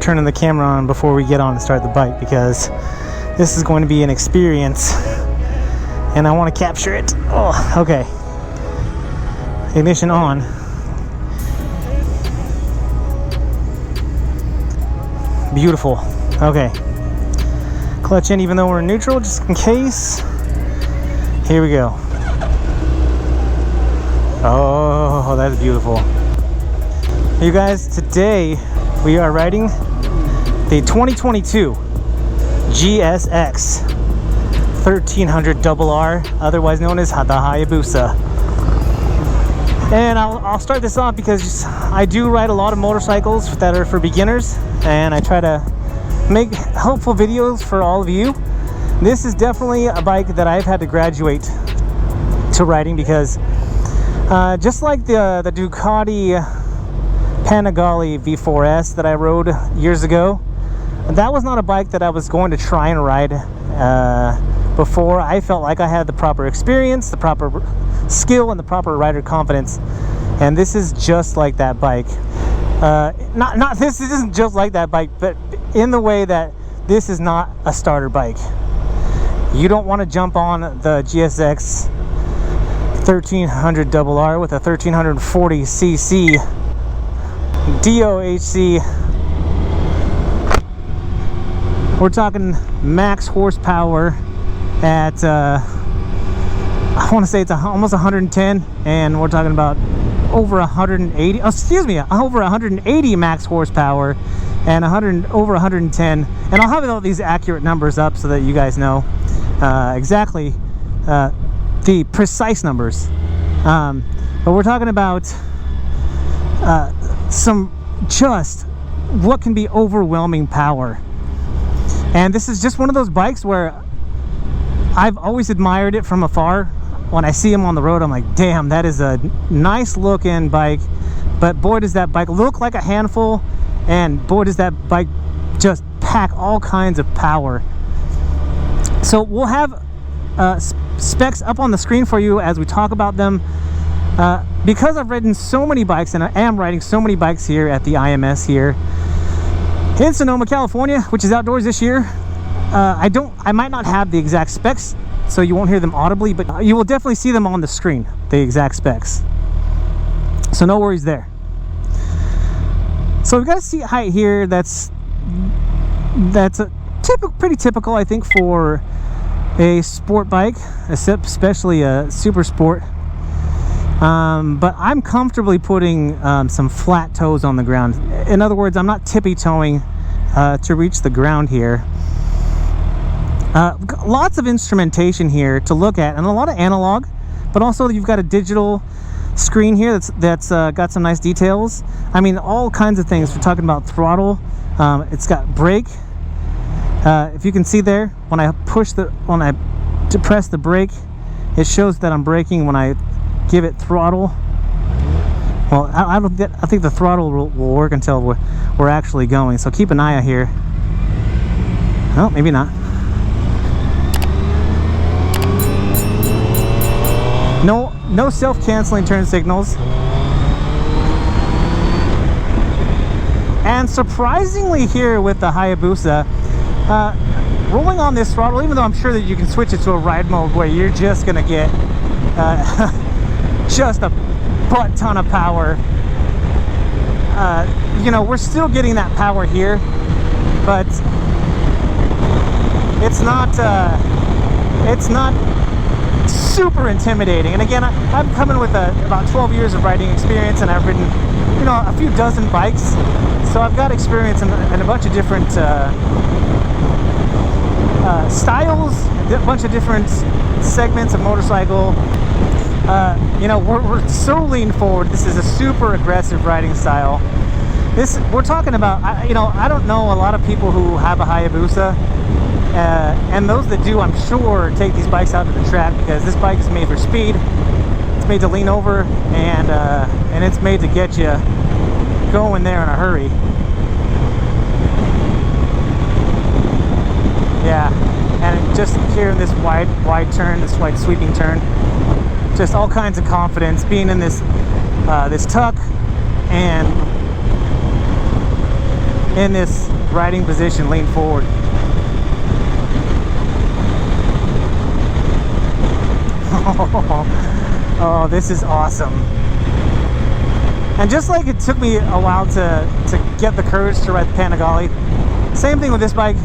turning the camera on before we get on and start the bike, because this is going to be an experience and I want to capture it. Oh, okay. Ignition on. Beautiful. Okay. Clutch in even though we're in neutral, just in case. Here we go. Oh, that's beautiful. You guys, today we are riding the 2022 GSX 1300 RR, otherwise known as the Hayabusa. And I'll start this off because I do ride a lot of motorcycles that are for beginners, and I try to make helpful videos for all of you. This is definitely a bike that I've had to graduate to riding, because just like the Ducati Panigale V4S that I rode years ago, that was not a bike that I was going to try and ride before. I felt like I had the proper experience, the proper skill, and the proper rider confidence, and this is just like that bike. This isn't just like that bike, but in the way that this is not a starter bike. You don't want to jump on the GSX 1300 RR with a 1340cc DOHC. We're talking max horsepower at I want to say it's almost 110, and we're talking about over 180. Oh, excuse me, over 180 max horsepower and over 110. And I'll have all these accurate numbers up so that you guys know exactly the precise numbers. But we're talking about some just what can be overwhelming power. And this is just one of those bikes where I've always admired it from afar. When I see them on the road, I'm like, damn, that is a nice looking bike, but boy does that bike look like a handful, and boy does that bike just pack all kinds of power. So we'll have specs up on the screen for you as we talk about them. Because I've ridden so many bikes, and I am riding so many bikes here at the IMS here in Sonoma, California, which is outdoors this year. I might not have the exact specs, so you won't hear them audibly, but you will definitely see them on the screen, the exact specs. So no worries there. So we've got a seat height here that's pretty typical, I think, for a sport bike, especially a super sport. But I'm comfortably putting some flat toes on the ground. In other words, I'm not tippy-toeing to reach the ground here. Lots of instrumentation here to look at, and a lot of analog, but also you've got a digital screen here that's got some nice details. I mean, all kinds of things. We're talking about throttle. It's got brake. If you can see there, when I press the brake, it shows that I'm braking. When I give it throttle, well, I think the throttle will work until we're actually going. So keep an eye out here. Oh, maybe not. No self-canceling turn signals. And surprisingly here with the Hayabusa, rolling on this throttle, even though I'm sure that you can switch it to a ride mode where you're just gonna get just a butt ton of power. You know, we're still getting that power here, but it's not super intimidating. And again, I'm coming with about 12 years of riding experience, and I've ridden, you know, a few dozen bikes, so I've got experience in a bunch of different styles, a bunch of different segments of motorcycle. You know, we're so lean forward. This is a super aggressive riding style. We're talking about, you know, I don't know a lot of people who have a Hayabusa, and those that do, I'm sure, take these bikes out to the track, because this bike is made for speed. It's made to lean over, and it's made to get you going there in a hurry. Yeah, and just here in this wide turn, this wide sweeping turn, just all kinds of confidence being in this tuck, and in this riding position, lean forward. Oh, this is awesome. And just like it took me a while to get the courage to ride the Panigale, same thing with this bike.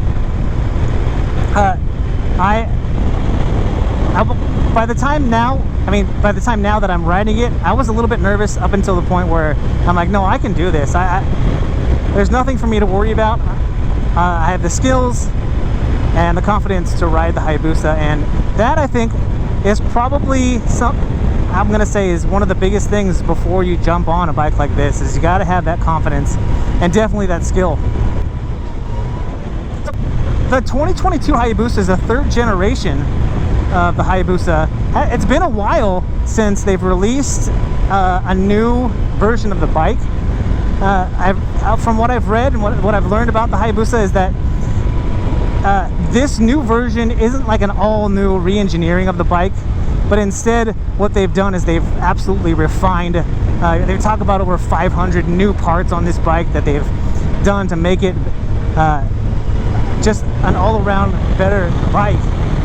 By the time now that I'm riding it, I was a little bit nervous up until the point where I'm like, no, I can do this. There's nothing for me to worry about. I have the skills and the confidence to ride the Hayabusa, and that, I think, is probably I'm gonna say is one of the biggest things before you jump on a bike like this. Is you got to have that confidence and definitely that skill. The 2022 Hayabusa is a third generation of the Hayabusa. It's been a while since they've released a new version of the bike. From what I've read and what I've learned about the Hayabusa is that this new version isn't like an all-new re-engineering of the bike, but instead what they've done is they've absolutely refined. They talk about over 500 new parts on this bike that they've done to make it just an all-around better bike.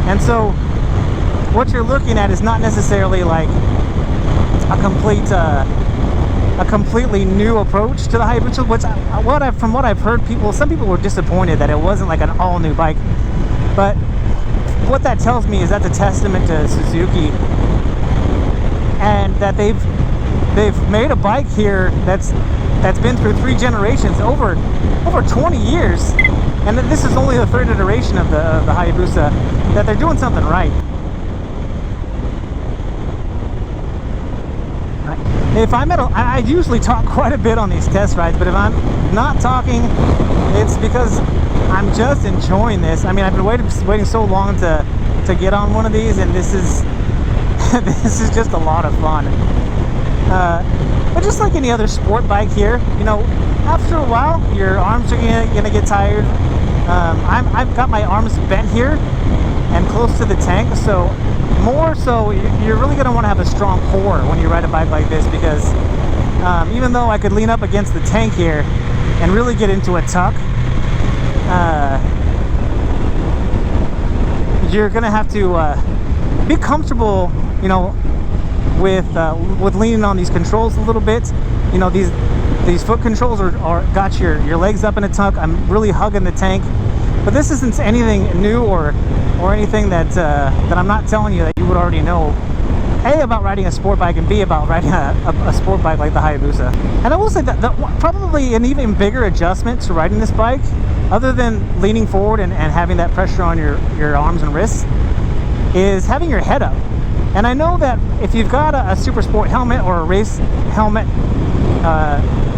And so what you're looking at is not necessarily like a completely new approach to the Hayabusa, which from what I've heard, some people were disappointed that it wasn't like an all-new bike. But what that tells me is that's a testament to Suzuki, and that they've made a bike here that's been through 3 generations, over 20 years, and that this is only the 3rd iteration of the Hayabusa, that they're doing something right. If I'm I usually talk quite a bit on these test rides, but if I'm not talking, it's because I'm just enjoying this. I mean, I've been waiting so long to get on one of these, and this is this is just a lot of fun. But just like any other sport bike here, you know, after a while, your arms are gonna get tired. I've got my arms bent here and close to the tank, so more so you're really going to want to have a strong core when you ride a bike like this, because even though I could lean up against the tank here and really get into a tuck, you're going to have to be comfortable, you know, with leaning on these controls a little bit. You know, these foot controls are got your legs up in a tuck. I'm really hugging the tank, but this isn't anything new or anything that I'm not telling you that you would already know, A, about riding a sport bike, and B, about riding a sport bike like the Hayabusa. And I will say that probably an even bigger adjustment to riding this bike, other than leaning forward and having that pressure on your arms and wrists, is having your head up. And I know that if you've got a super sport helmet or a race helmet,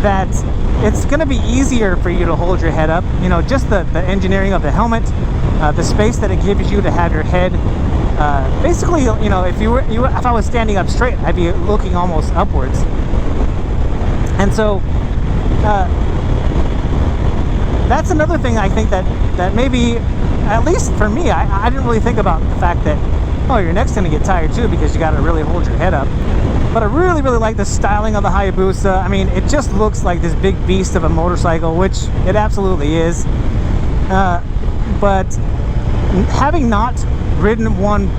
that it's going to be easier for you to hold your head up. You know, just the engineering of the helmet, the space that it gives you to have your head. Basically, you know, if I was standing up straight, I'd be looking almost upwards. And so that's another thing I think that maybe, at least for me, I didn't really think about the fact that, oh, your neck's going to get tired too, because you got to really hold your head up. But I really, really like the styling of the Hayabusa. I mean, it just looks like this big beast of a motorcycle, which it absolutely is. But having not ridden one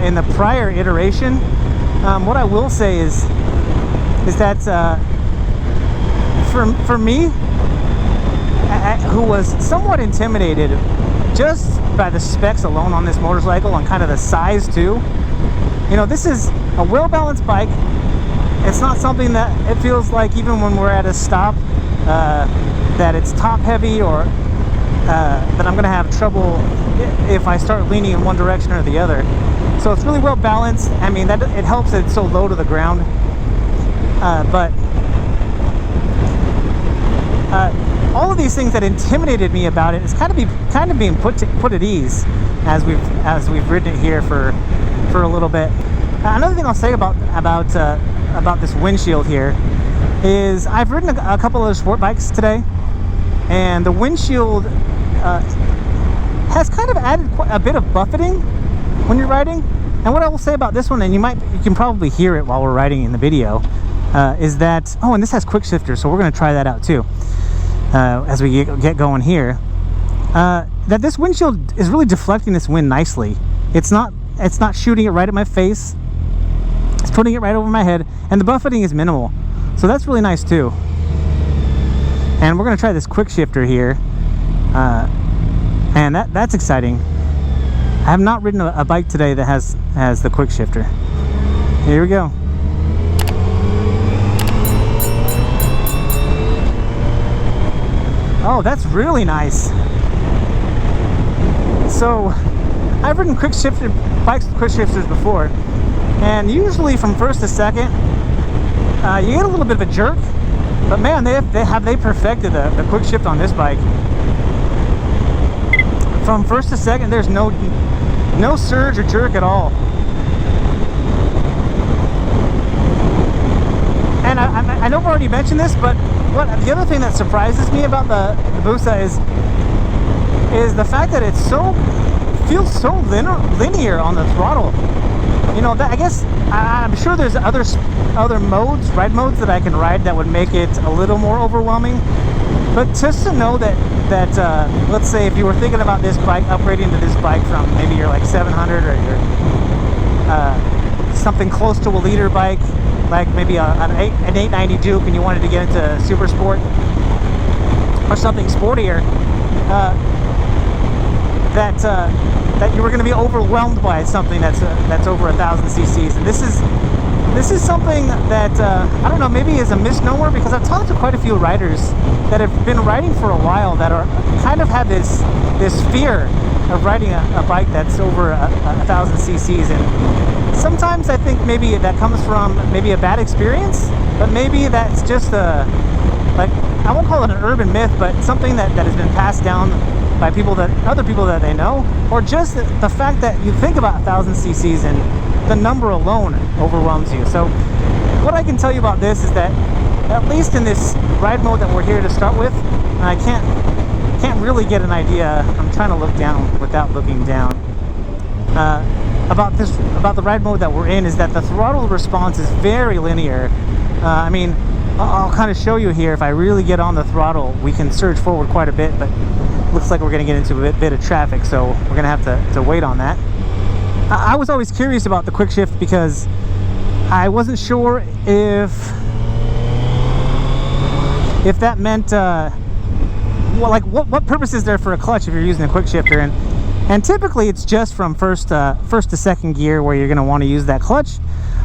in the prior iteration, what I will say is that for me, who was somewhat intimidated just by the specs alone on this motorcycle, and kind of the size too, you know, this is a well-balanced bike. It's not something that it feels like, even when we're at a stop, that it's top heavy, or that I'm gonna have trouble if I start leaning in one direction or the other. So it's really well balanced. I mean, that it helps that it's so low to the ground, but all of these things that intimidated me about it is kind of being put at ease as we've ridden it here for a little bit. Another thing I'll say about this windshield here is I've ridden a couple of sport bikes today, and the windshield has kind of added quite a bit of buffeting when you're riding. And what I will say about this one, and you can probably hear it while we're riding in the video, is that, oh, and this has quick shifter, so we're going to try that out too. as we get going here, that this windshield is really deflecting this wind nicely. It's not shooting it right at my face. It's putting it right over my head, and the buffeting is minimal, so that's really nice too. And we're gonna try this quick shifter here, and that's exciting. I have not ridden a bike today that has the quick shifter. Here we go. Oh, that's really nice. So I've ridden quick shifter bikes with quick shifters before, and usually from first to second you get a little bit of a jerk, but man, they perfected the quick shift on this bike. From first to second, there's no surge or jerk at all. And I know I've already mentioned this, but the other thing that surprises me about the Busa is the fact that it feels so linear on the throttle. You know, I guess I'm sure there's other modes, ride modes that I can ride that would make it a little more overwhelming. But just to know that let's say if you were thinking about this bike, upgrading to this bike from maybe you're like 700 or you're something close to a liter bike, like maybe an 890 Duke, and you wanted to get into super sport or something sportier, that you were going to be overwhelmed by something that's over 1,000 cc's. And this is something that I don't know, maybe is a misnomer, because I've talked to quite a few riders that have been riding for a while that are kind of have this fear of riding a bike that's over 1,000 cc's. And sometimes I think maybe that comes from maybe a bad experience, but maybe that's just like, I won't call it an urban myth, but something that has been passed down by other people that they know, or just the fact that you think about 1,000 cc's and the number alone overwhelms you. So what I can tell you about this is that at least in this ride mode that we're here to start with, and I can't really get an idea, I'm trying to look down without looking down, about the ride mode that we're in, is that the throttle response is very linear. I mean, I'll kind of show you here. If I really get on the throttle, we can surge forward quite a bit, but looks like we're going to get into a bit of traffic, so we're going to have to wait on that. I was always curious about the quick shift because I wasn't sure if that meant what purpose is there for a clutch if you're using a quick shifter, and typically it's just from first to second gear where you're going to want to use that clutch.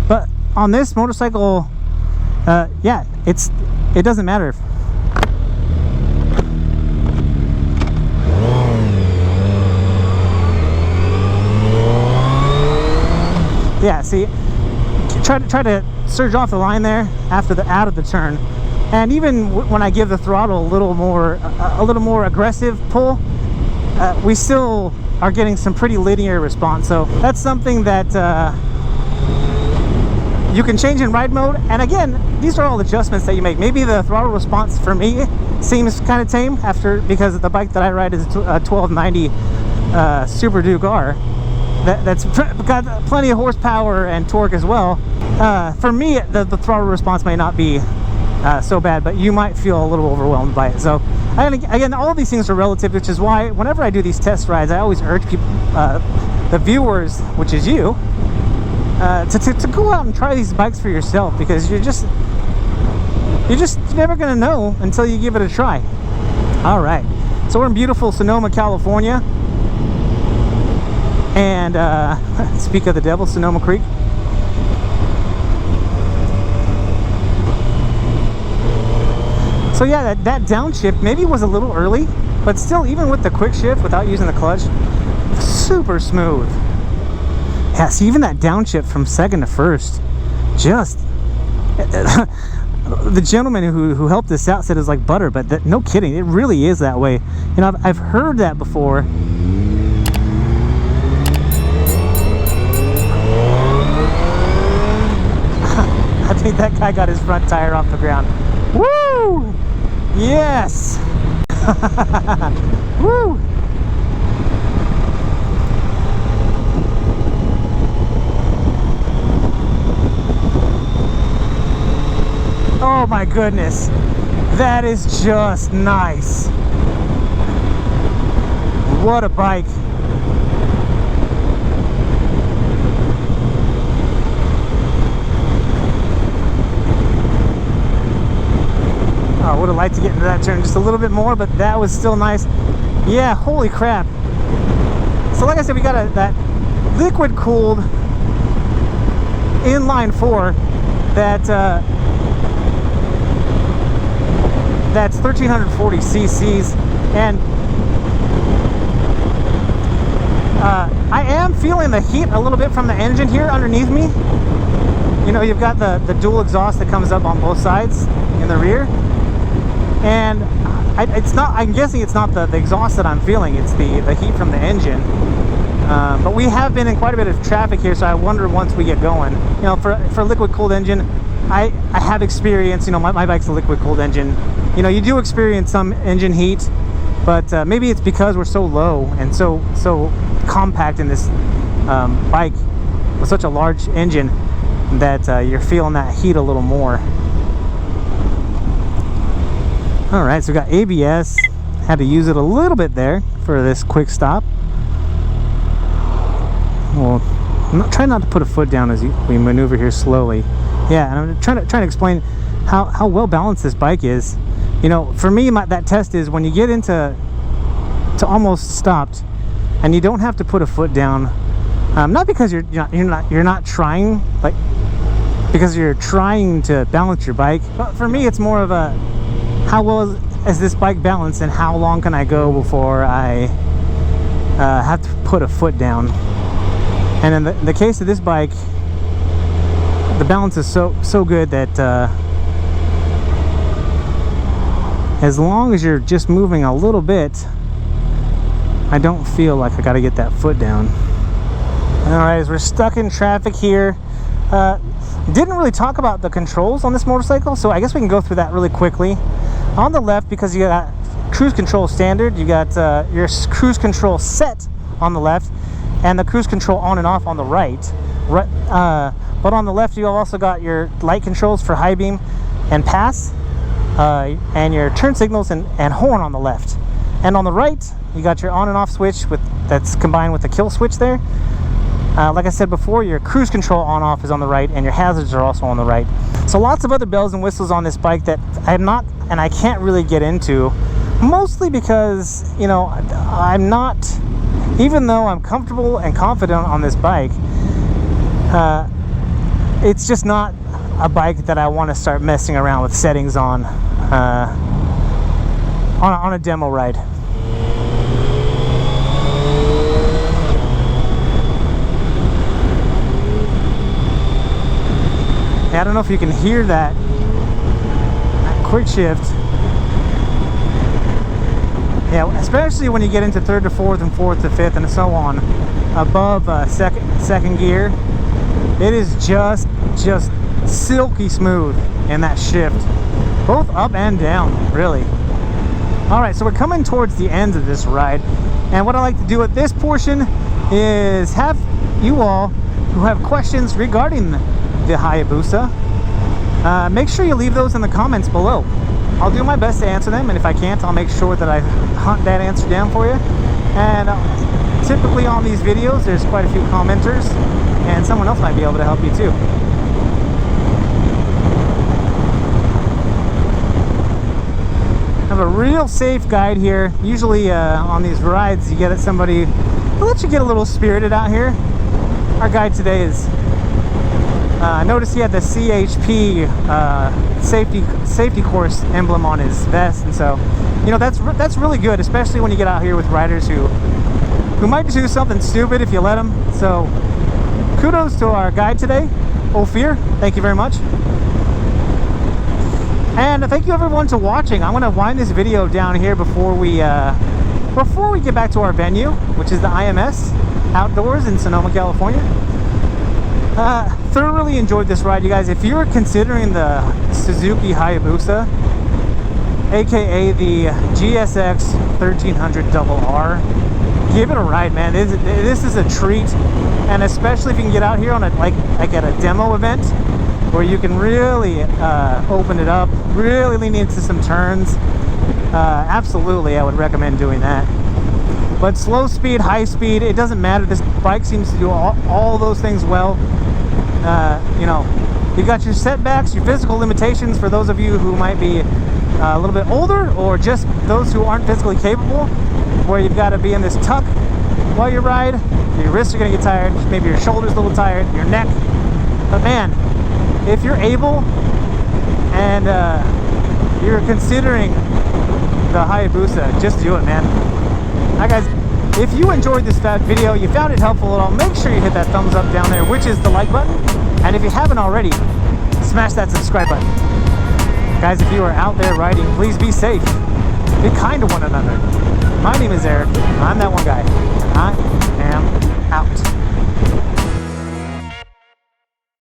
But on this motorcycle, yeah, it doesn't matter. Yeah, see, try to surge off the line there out of the turn, and even when I give the throttle a little more aggressive pull, we still are getting some pretty linear response. So that's something that you can change in ride mode. And again, these are all adjustments that you make. Maybe the throttle response for me seems kind of tame because the bike that I ride is a 1290 Super Duke R. That's got plenty of horsepower and torque as well. For me, the throttle response may not be so bad, but you might feel a little overwhelmed by it. So again, all of these things are relative, which is why whenever I do these test rides, I always urge people, the viewers, which is you, to go out and try these bikes for yourself, because you're never gonna know until you give it a try. All right, so we're in beautiful Sonoma, California. And speak of the devil, Sonoma Creek. So yeah, that downshift maybe was a little early, but still, even with the quick shift without using the clutch, super smooth. Yeah, see, even that downshift from second to first, just the gentleman who helped this out said it was like butter, but no kidding, it really is that way. You know, I've heard that before. I think that guy got his front tire off the ground. Woo! Yes! Woo! Oh my goodness. That is just nice. What a bike. I would have liked to get into that turn just a little bit more, but that was still nice. Yeah, holy crap. So like I said, we got that liquid cooled inline 4 that's 1340 cc's, and I am feeling the heat a little bit from the engine here underneath me. You know, you've got the dual exhaust that comes up on both sides in the rear, and it's not, I'm guessing it's not the exhaust that I'm feeling, it's the heat from the engine. But we have been in quite a bit of traffic here, so I wonder once we get going, you know, for a liquid cooled engine, I have experience, you know, my bike's a liquid cooled engine. You know, you do experience some engine heat, but maybe it's because we're so low and so compact in this bike with such a large engine that you're feeling that heat a little more. All right, so we got ABS. Had to use it a little bit there for this quick stop. Well, try not to put a foot down as we maneuver here slowly. Yeah, and I'm trying to explain how well balanced this bike is. You know, for me, that test is when you get into almost stopped, and you don't have to put a foot down. Not because you're not trying, like because you're trying to balance your bike. But for me, it's more of a how well is this bike balanced, and how long can I go before I have to put a foot down. And in the case of this bike, the balance is so good that as long as you're just moving a little bit, I don't feel like I gotta get that foot down. Alright, as we're stuck in traffic here, didn't really talk about the controls on this motorcycle, so I guess we can go through that really quickly. On the left, because you got cruise control standard, you got your cruise control set on the left, and the cruise control on and off on the right. But on the left, you also got your light controls for high beam and pass, and your turn signals and horn on the left. And on the right, you got your on and off switch that's combined with the kill switch there. Like I said before, your cruise control on off is on the right, and your hazards are also on the right. So lots of other bells and whistles on this bike that I'm not, and I can't really get into, mostly because, you know, I'm not, even though I'm comfortable and confident on this bike, it's just not a bike that I want to start messing around with settings on a demo ride. I don't know if you can hear that quick shift. Yeah, especially when you get into third to fourth and fourth to fifth and so on, above second gear, it is just silky smooth in that shift, both up and down, really. All right, so we're coming towards the end of this ride, and what I like to do at this portion is have you all who have questions regarding the Hayabusa, make sure you leave those in the comments below. I'll do my best to answer them, and if I can't, I'll make sure that I hunt that answer down for you. And typically on these videos, there's quite a few commenters, and someone else might be able to help you too. I have a real safe guide here. Usually on these rides, you get somebody who lets you get a little spirited out here. Our guide today is I noticed he had the CHP safety course emblem on his vest, and so, you know, that's really good, especially when you get out here with riders who might do something stupid if you let them. So kudos to our guide today, Ophir. Thank you very much. And thank you everyone for watching. I'm going to wind this video down here before we get back to our venue, which is the IMS Outdoors in Sonoma, California. Thoroughly enjoyed this ride, you guys. If you're considering the Suzuki Hayabusa, aka the GSX 1300RR, give it a ride, man. This is a treat, and especially if you can get out here on like at a demo event, where you can really open it up, really lean into some turns. Absolutely, I would recommend doing that. But slow speed, high speed, it doesn't matter. This bike seems to do all those things well. You know, you got your setbacks, your physical limitations for those of you who might be a little bit older, or just those who aren't physically capable, where you've got to be in this tuck while you ride. Your wrists are going to get tired, maybe your shoulders a little tired, your neck. But man, if you're able and you're considering the Hayabusa, just do it, man. Alright guys, if you enjoyed this video, you found it helpful at all, make sure you hit that thumbs up down there, which is the like button. And if you haven't already, smash that subscribe button. Guys, if you are out there riding, please be safe. Be kind to one another. My name is Eric. I'm that one guy. I am out.